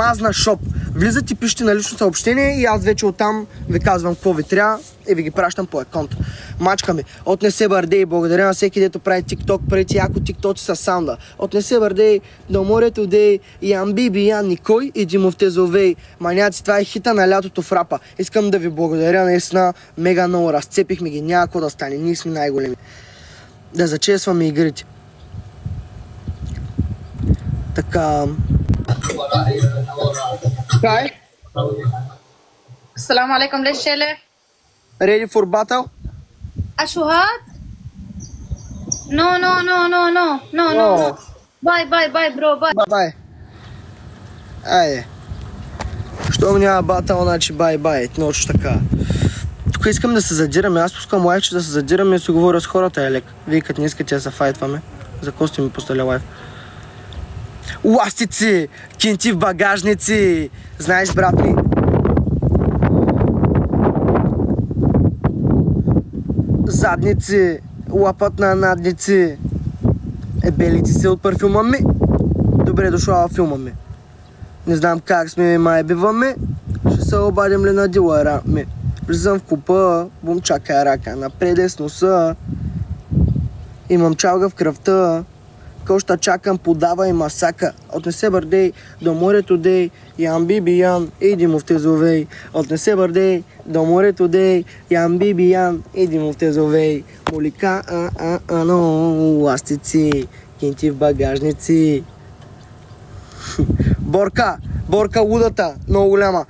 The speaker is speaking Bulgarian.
мазна шоп. Влизат и пишете на лично съобщение и аз вече оттам ви казвам какво ви трябва и ви ги пращам по аконт. Мачка ми. От не се бърдей. Благодаря на всеки, дето прави тикток. Правите яко тиктоци с саунда. От не се бърдей. До морето дей. Ян Биби, Ян Никой и Димов Тезовей. Маняци, това е хита на лятото в рапа. Искам да ви благодаря наистина. Мега много разцепихме ги. Няма какво да стане. Ние сме най-големи. Да зачесваме игрите. Така... Hi. السلام عليكم ليش شيلة؟ Ready for battle? أشوهات؟ No no no no no no no باي باي باي برو باي Бай. Айде. Щом няма батъл, значи бай. Точно така. Тук искам да се задираме. Аз пускам лайв, че да се задираме и си говоря с хората, елек. Вие като не искате да се файтваме. За какво сте ми пустали лайв? Ластици! Кинти в багажници! Знаеш, брат ми? Задници! Лапът на надници! Белици си от парфюма ми! Добре дошла в филма ми! Не знам как сме май биваме. Ще се обадим ли на дилъра ми? Влизам в купа, бум чака рака, напред с носа. Имам чалга в кръвта. Коща чакам, подава и масака. От не се бърдей, до морето дей. Ян Биби Ян, иди му в Тезовей. От не се бърдей, до морето дей. Ян Биби Ян, иди му в Тезовей. Молика, но, ластици, кинти в багажници. Борка лудата, много голяма.